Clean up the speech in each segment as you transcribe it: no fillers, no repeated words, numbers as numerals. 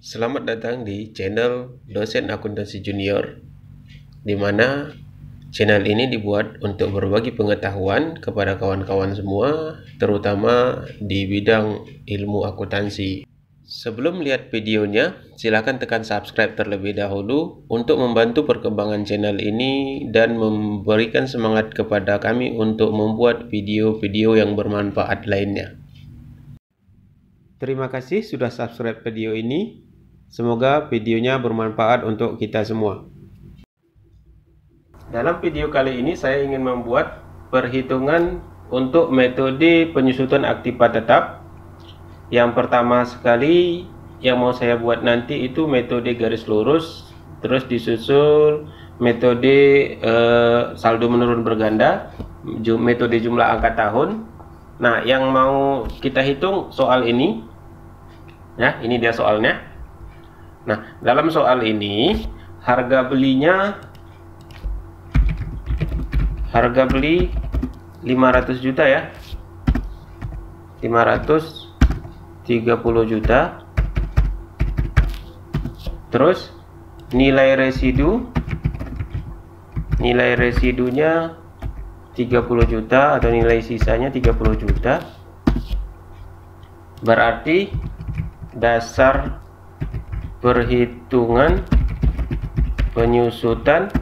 Selamat datang di channel Dosen Akuntansi Junior, di mana channel ini dibuat untuk berbagi pengetahuan kepada kawan-kawan semua, terutama di bidang ilmu akuntansi. Sebelum lihat videonya, silakan tekan subscribe terlebih dahulu untuk membantu perkembangan channel ini dan memberikan semangat kepada kami untuk membuat video-video yang bermanfaat lainnya. Terima kasih sudah subscribe video ini. Semoga videonya bermanfaat untuk kita semua. Dalam video kali ini saya ingin membuat perhitungan untuk metode penyusutan aktiva tetap. Yang pertama sekali yang mau saya buat nanti itu metode garis lurus, terus disusul metode saldo menurun berganda, metode jumlah angka tahun. Nah, yang mau kita hitung soal ini, ya, ini dia soalnya. Nah, dalam soal ini harga beli 500 juta ya, 530 juta. Terus nilai residunya 30 juta atau nilai sisanya 30 juta. Berarti dasar perhitungan penyusutan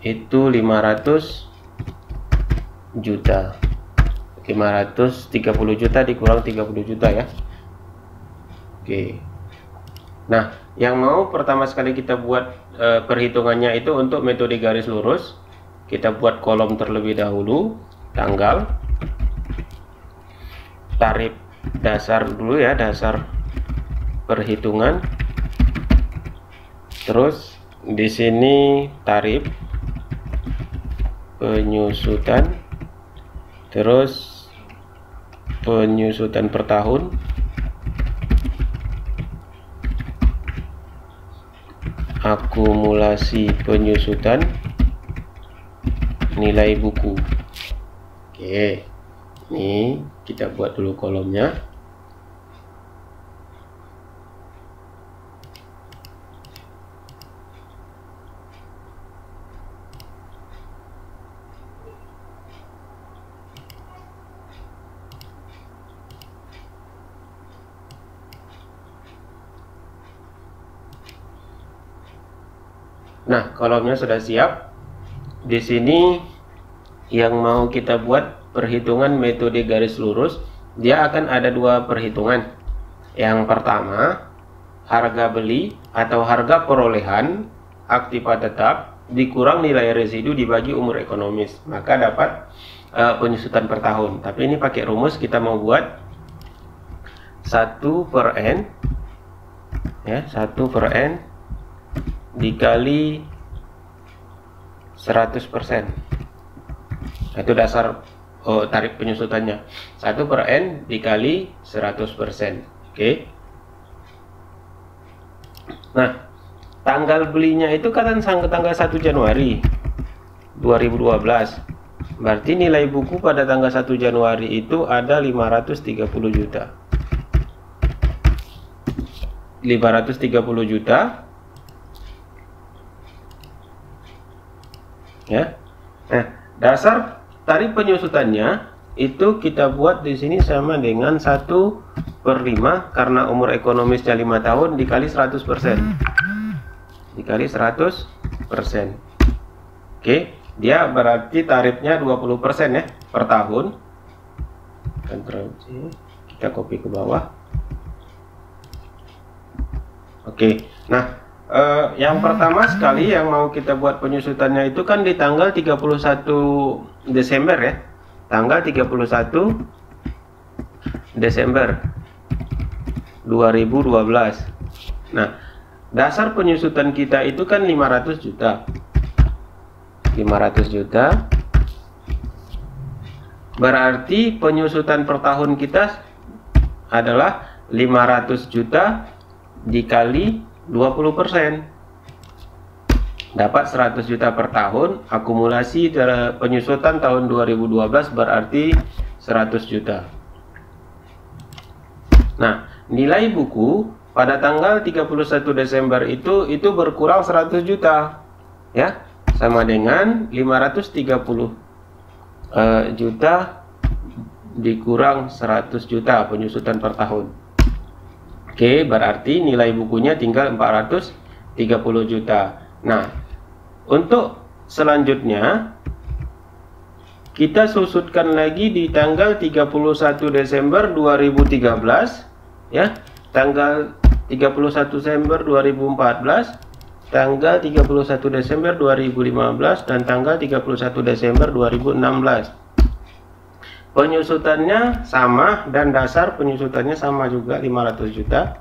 itu 500 juta. 530 juta dikurang 30 juta ya. Oke. Nah, yang mau pertama sekali kita buat perhitungannya itu untuk metode garis lurus. Kita buat kolom terlebih dahulu, tanggal, tarif dasar dulu ya, dasar perhitungan. Terus di sini tarif penyusutan, terus penyusutan per tahun, akumulasi penyusutan, nilai buku. Oke, ini kita buat dulu kolomnya. Nah, kolomnya sudah siap. Di sini yang mau kita buat perhitungan metode garis lurus, dia akan ada dua perhitungan. Yang pertama, harga beli atau harga perolehan aktiva tetap dikurang nilai residu dibagi umur ekonomis, maka dapat penyusutan per tahun. Tapi ini pakai rumus, kita mau buat 1/n ya, 1/n dikali 100%. Itu dasar tarif penyusutannya. 1/n dikali 100%. Oke. Nah, tanggal belinya itu kan tanggal 1 Januari 2012. Berarti nilai buku pada tanggal 1 Januari itu ada 530 juta. 530 juta. Ya. Nah, dasar tarif penyusutannya itu kita buat di sini sama dengan 1/5 karena umur ekonomisnya 5 tahun dikali 100%. Dikali 100%. Oke, dia berarti tarifnya 20% ya per tahun. Ctrl C, kita copy ke bawah. Oke. Nah, yang pertama sekali yang mau kita buat penyusutannya itu kan di tanggal 31 Desember ya. Tanggal 31 Desember 2012. Nah, dasar penyusutan kita itu kan 500 juta. 500 juta. Berarti penyusutan per tahun kita adalah 500 juta dikali 20%, dapat 100 juta per tahun. Akumulasi penyusutan tahun 2012 berarti 100 juta. Nah, nilai buku pada tanggal 31 Desember itu berkurang 100 juta ya, sama dengan 530 juta dikurang 100 juta penyusutan per tahun. Oke, berarti nilai bukunya tinggal 430 juta. Nah, untuk selanjutnya kita susutkan lagi di tanggal 31 Desember 2013 ya, tanggal 31 Desember 2014, tanggal 31 Desember 2015 dan tanggal 31 Desember 2016. Penyusutannya sama dan dasar penyusutannya sama juga 500 juta.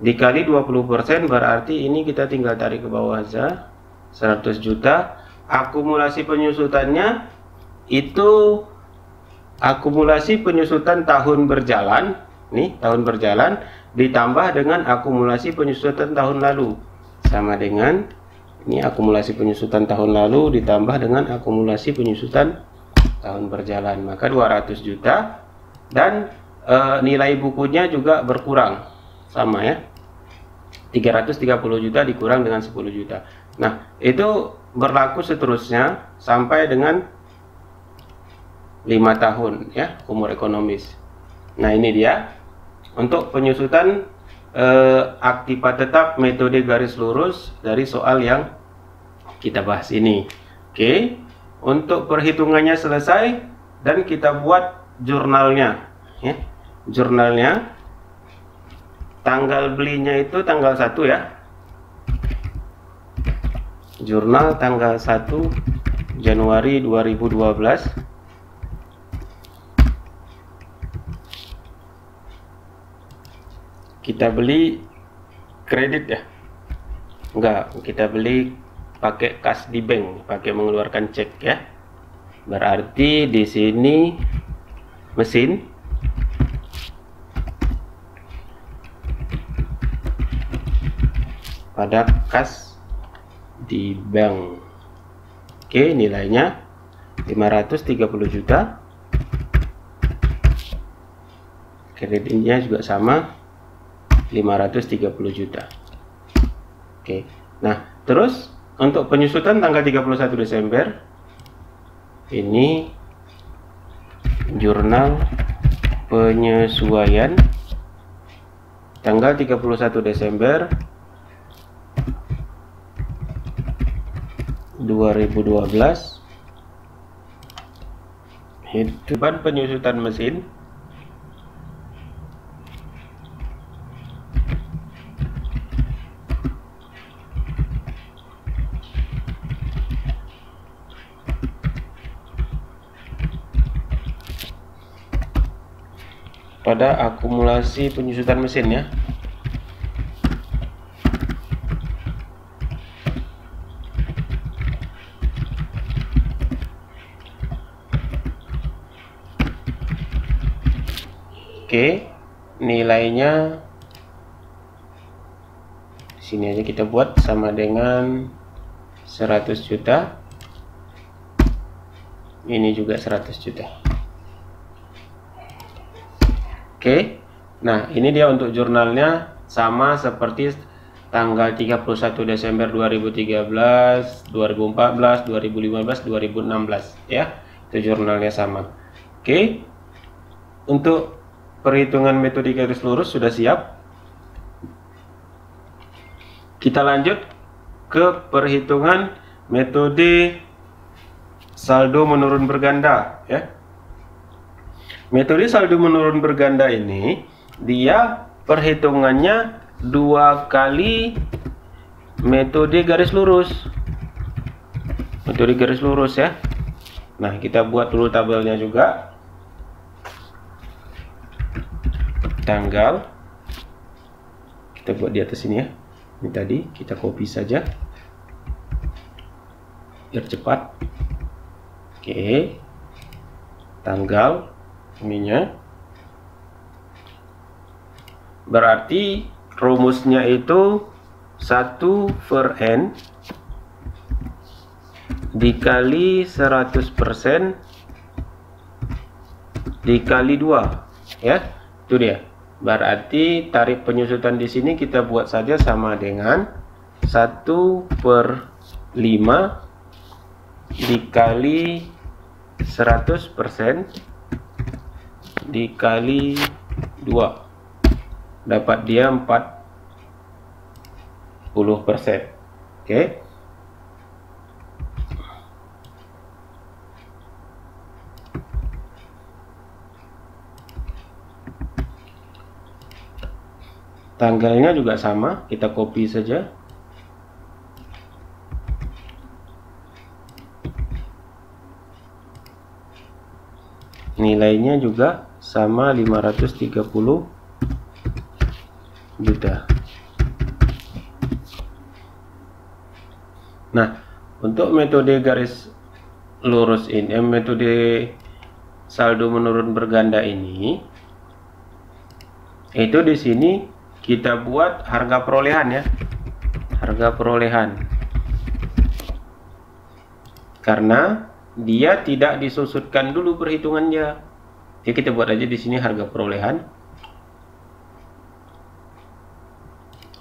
Dikali 20% berarti ini kita tinggal tarik ke bawah aja 100 juta. Akumulasi penyusutannya itu akumulasi penyusutan tahun berjalan, nih tahun berjalan ditambah dengan akumulasi penyusutan tahun lalu, sama dengan ini akumulasi penyusutan tahun lalu ditambah dengan akumulasi penyusutan tahun berjalan, maka 200 juta. Dan nilai bukunya juga berkurang, sama ya, 330 juta dikurang dengan 10 juta. Nah, itu berlaku seterusnya sampai dengan 5 tahun ya, umur ekonomis. Nah, ini dia untuk penyusutan aktiva tetap metode garis lurus dari soal yang kita bahas ini. Oke, untuk perhitungannya selesai dan kita buat jurnalnya ya. Jurnalnya tanggal belinya itu tanggal 1 ya. Jurnal tanggal 1 Januari 2012. Kita beli kredit ya? Enggak, kita beli pakai kas di bank, pakai mengeluarkan cek ya. Berarti di sini mesin pada kas di bank. Oke, nilainya 530 juta. Kreditnya juga sama 530 juta. Oke. Nah, terus untuk penyusutan tanggal 31 Desember ini jurnal penyesuaian tanggal 31 Desember 2012 hitungan penyusutan mesin pada akumulasi penyusutan mesin ya. Oke, nilainya di sini aja kita buat sama dengan 100 juta. Ini juga 100 juta. Oke, nah ini dia untuk jurnalnya, sama seperti tanggal 31 Desember 2013, 2014, 2015, 2016 ya, itu jurnalnya sama. Oke, untuk perhitungan metode garis lurus sudah siap. Kita lanjut ke perhitungan metode saldo menurun berganda ya. Metode saldo menurun berganda ini dia perhitungannya 2 kali metode garis lurus. Metode garis lurus ya. Nah, kita buat dulu tabelnya juga. Tanggal kita buat di atas ini ya. Ini tadi kita copy saja biar cepat. Oke. Tanggal ininya berarti rumusnya itu 1/n dikali 100% dikali 2 ya. Itu dia. Berarti tarif penyusutan di sini kita buat saja sama dengan 1/5 dikali 100% dikali 2, dapat dia 40%. Oke. Tanggalnya juga sama, kita copy saja. Nilainya juga sama 530 juta. Nah, untuk metode garis lurus ini, metode saldo menurun berganda ini, itu di sini kita buat harga perolehan ya, harga perolehan, karena dia tidak disusutkan dulu perhitungannya. Jadi kita buat aja di sini harga perolehan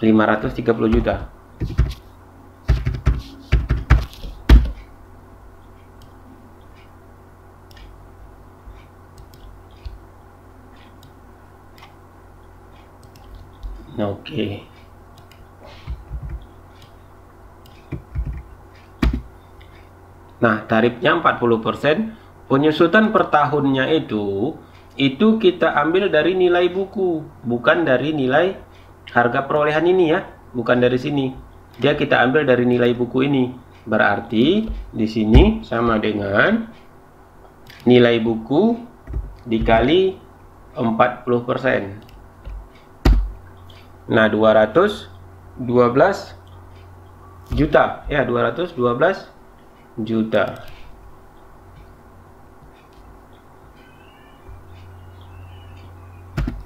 530 juta. Oke. Nah, tarifnya 40%, penyusutan per tahunnya itu kita ambil dari nilai buku, bukan dari nilai harga perolehan ini ya, bukan dari sini. Dia kita ambil dari nilai buku ini. Berarti di sini sama dengan nilai buku dikali 40%. Nah, 212 juta ya, 212 juta.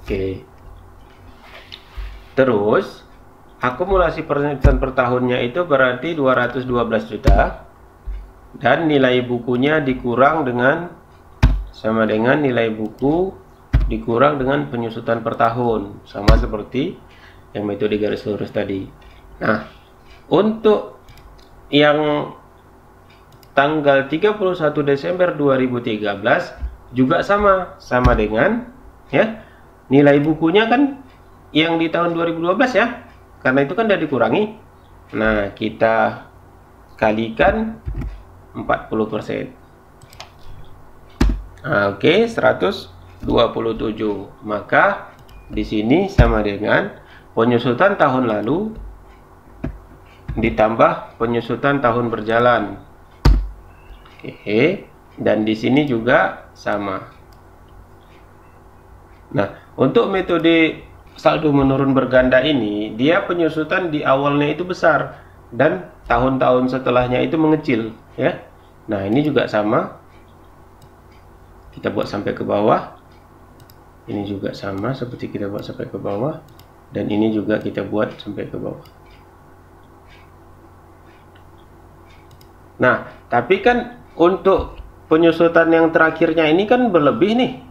Oke. Terus akumulasi penyusutan per tahunnya itu berarti 212 juta, dan nilai bukunya dikurang dengan sama dengan nilai buku dikurang dengan penyusutan per tahun, sama seperti yang metode garis lurus tadi. Nah, untuk yang tanggal 31 Desember 2013 juga sama dengan ya, nilai bukunya kan yang di tahun 2012 ya, karena itu kan udah dikurangi. Nah, kita kalikan 40%. Nah, oke, 127. Maka di sini sama dengan penyusutan tahun lalu ditambah penyusutan tahun berjalan. Oke, dan di sini juga sama. Nah, untuk metode saldo menurun berganda ini, dia penyusutan di awalnya itu besar dan tahun-tahun setelahnya itu mengecil ya. Nah, ini juga sama. Kita buat sampai ke bawah. Ini juga sama seperti kita buat sampai ke bawah, dan ini juga kita buat sampai ke bawah. Nah, tapi kan untuk penyusutan yang terakhirnya ini kan berlebih nih,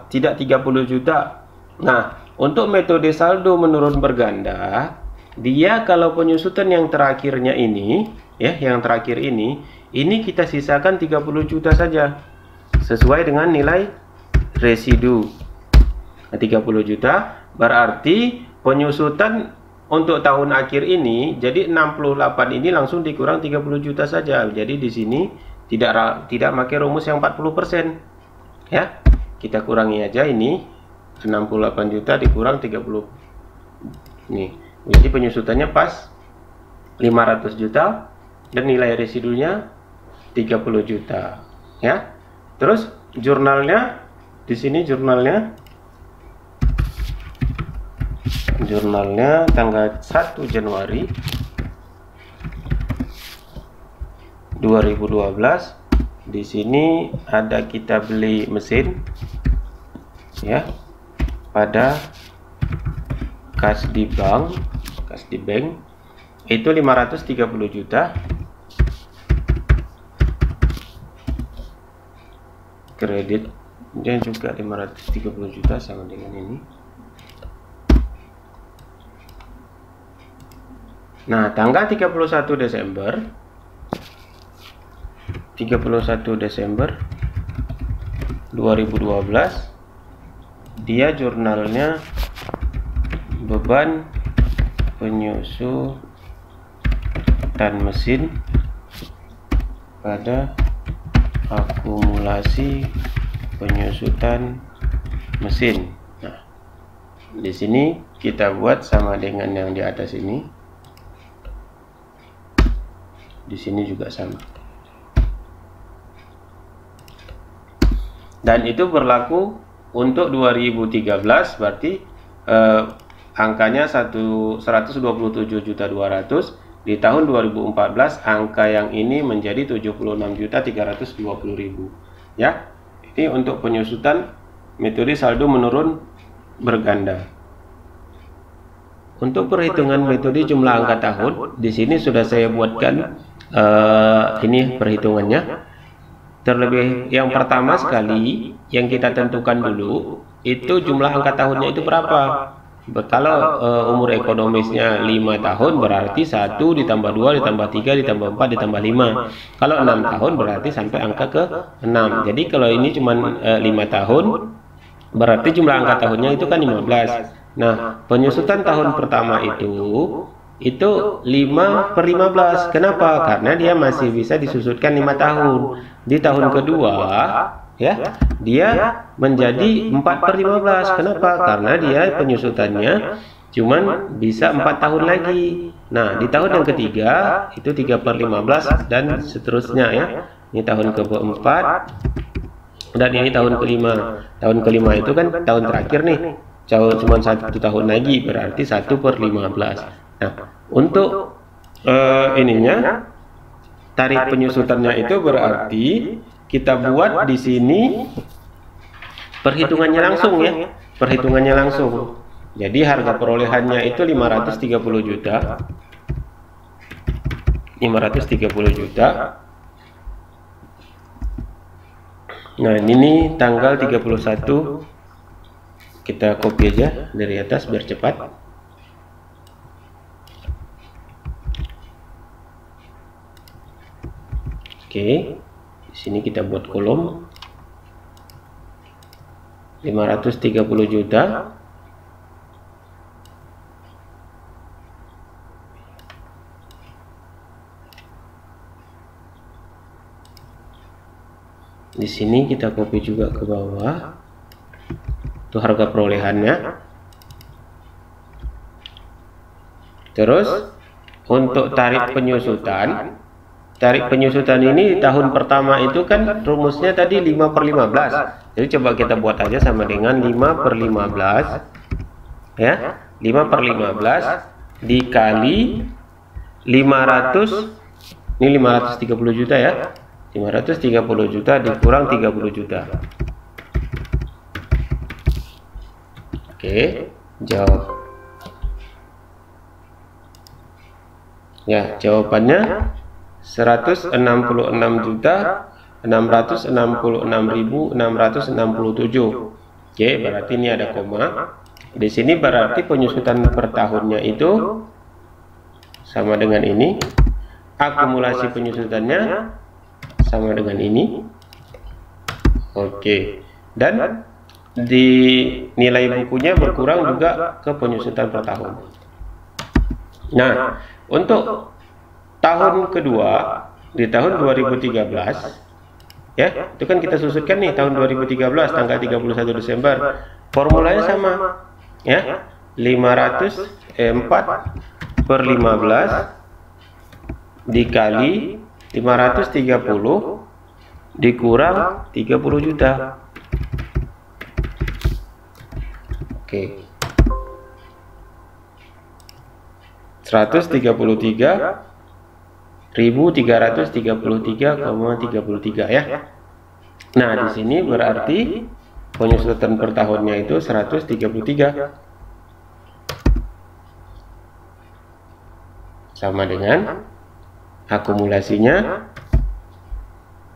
tidak 30 juta. Nah, untuk metode saldo menurun berganda, dia kalau penyusutan yang terakhirnya ini ya, yang terakhir ini kita sisakan 30 juta saja sesuai dengan nilai residu. Nah, 30 juta berarti penyusutan untuk tahun akhir ini, jadi 68 ini langsung dikurang 30 juta saja. Jadi di sini tidak pakai rumus yang 40% ya. Kita kurangi aja ini, 68 juta dikurang 30. Nih, jadi penyusutannya pas 500 juta dan nilai residunya 30 juta ya. Terus jurnalnya di sini, jurnalnya tanggal 1 Januari 2012. Di sini ada kita beli mesin ya pada Kasdi Bank itu 530 juta. Kredit Kemudian juga 530 juta sama dengan ini. Nah, tanggal 31 Desember 2012 dia jurnalnya beban penyusutan mesin pada akumulasi penyusutan mesin. Nah, di sini kita buat sama dengan yang di atas ini. Di sini juga sama. Dan itu berlaku untuk 2013, berarti angkanya 127.200.000. Di tahun 2014 angka yang ini menjadi 76.320.000. Ya, ini untuk penyusutan metode saldo menurun berganda. Untuk perhitungan metode jumlah angka tahun, di sini sudah saya buatkan ini perhitungannya. Terlebih yang pertama sekali yang kita tentukan dulu itu jumlah angka tahunnya itu berapa. Kalau umur ekonomisnya 5 tahun berarti 1 ditambah 2 ditambah 3 ditambah 4 ditambah 5. Kalau 6 tahun berarti sampai angka ke 6. Jadi kalau ini cuma 5 tahun berarti jumlah angka tahunnya itu kan 15. Nah, penyusutan tahun pertama itu 5/15. Kenapa? Karena dia masih bisa disusutkan 5 tahun. Di tahun kedua ya, dia menjadi 4/15. Kenapa? Karena dia penyusutannya cuman bisa 4 tahun lagi. Nah, di tahun yang ketiga itu 3/15 dan seterusnya ya. Ini tahun keempat dan ini tahun kelima. Tahun kelima itu kan tahun terakhir nih. Cuma 1 tahun lagi berarti 1/15. Nah, untuk ininya tarif penyusutannya itu berarti kita buat di sini perhitungannya langsung ya, perhitungannya langsung. Jadi harga perolehannya itu 530 juta. 530 juta. Nah, ini tanggal 31. Kita copy aja dari atas biar cepat. Oke, di sini kita buat kolom 530 juta. Di sini kita copy juga ke bawah. Itu harga perolehannya. Terus untuk tarif penyusutan. Tarif penyusutan ini tahun pertama itu kan rumusnya tadi 5/15. Jadi coba kita buat aja sama dengan 5/15 ya. 5/15 dikali 500, ini 530 juta ya. 530 juta dikurang 30 juta. Oke, jawab. Ya, jawabannya 166.666.667. Oke, berarti ini ada koma. Di sini berarti penyusutan per tahunnya itu sama dengan ini. Akumulasi penyusutannya sama dengan ini. Oke. Dan di nilai bukunya berkurang juga ke penyusutan per tahun. Nah, untuk tahun kedua di tahun 2013 ya, itu kan kita susutkan nih tahun 2013 tanggal 31 Desember. Formulanya sama ya. 4/15 dikali 530 dikurang 30 juta. Oke. 133.333,33 ya. Nah, di sini berarti penyusutan per tahunnya itu 133 sama dengan akumulasinya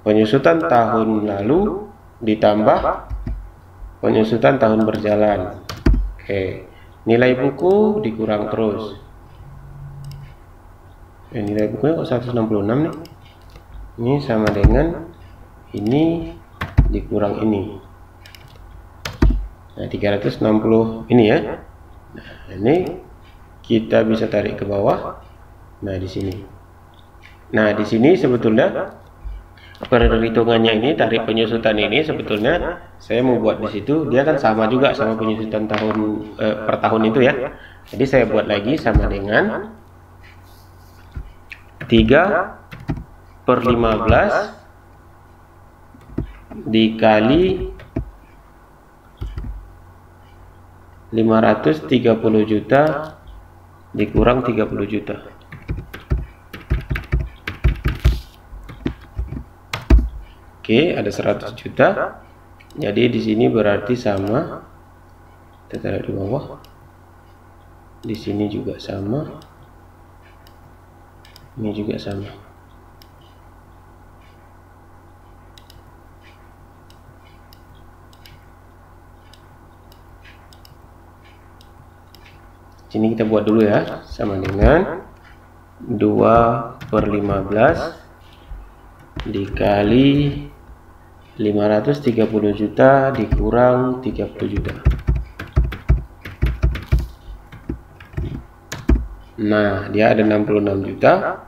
penyusutan tahun lalu ditambah penyusutan tahun berjalan. Oke, nilai buku dikurang terus. Nilai bukunya kok 166 nih. Ini sama dengan ini dikurang ini. Nah, 360 ini ya. Nah, ini kita bisa tarik ke bawah. Nah, di sini. Nah, di sini sebetulnya perhitungannya ini, tarik penyusutan ini sebetulnya saya mau buat di situ, dia kan sama juga sama penyusutan tahun per tahun itu ya. Jadi saya buat lagi sama dengan 3/15 dikali 530 juta dikurang 30 juta. Oke, ada 100 juta. Jadi di sini berarti sama. Kita taruh di bawah. Di sini juga sama. Ini juga sama. Sini kita buat dulu ya, sama dengan 2/15 dikali 530 juta dikurang 30 juta. Nah, dia ada 66 juta.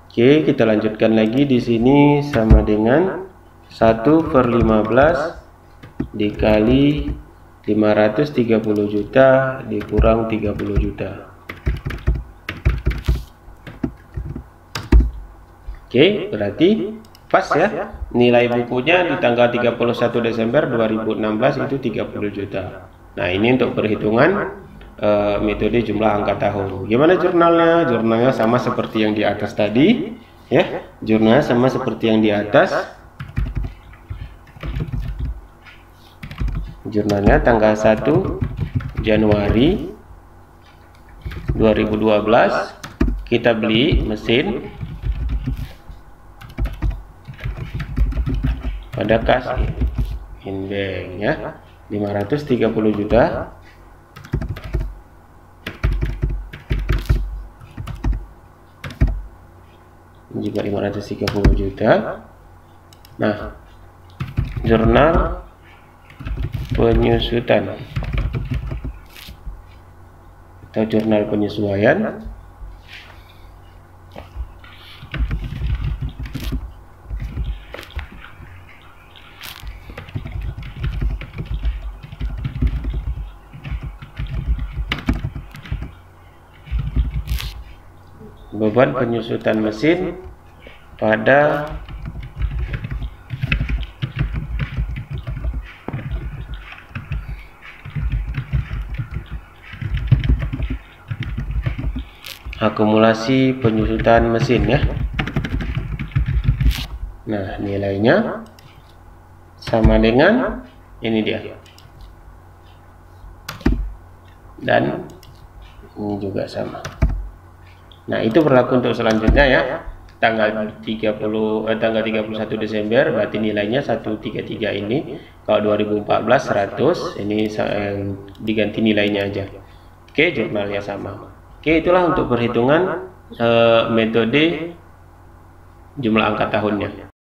Oke, kita lanjutkan lagi di sini sama dengan 1/15 dikali 530 juta dikurang 30 juta. Oke, berarti pas ya. Nilai bukunya di tanggal 31 Desember 2016 itu 30 juta. Nah, ini untuk perhitungan metode jumlah angka tahun. Gimana jurnalnya? Jurnalnya sama seperti yang di atas tadi ya. Jurnalnya sama seperti yang di atas. Jurnalnya tanggal 1 Januari 2012 kita beli mesin pada kas Inbank ya, 530 juta. Ini juga 530 juta. Nah, jurnal penyusutan atau jurnal penyesuaian beban penyusutan mesin pada akumulasi penyusutan mesin ya. Nah, nilainya sama dengan ini dia. Dan ini juga sama. Nah, itu berlaku untuk selanjutnya ya. Tanggal 31 Desember berarti nilainya 133 ini. Kalau 2014 100, ini diganti nilainya aja. Oke, jurnalnya sama. Oke, itulah untuk perhitungan metode jumlah angka tahunnya.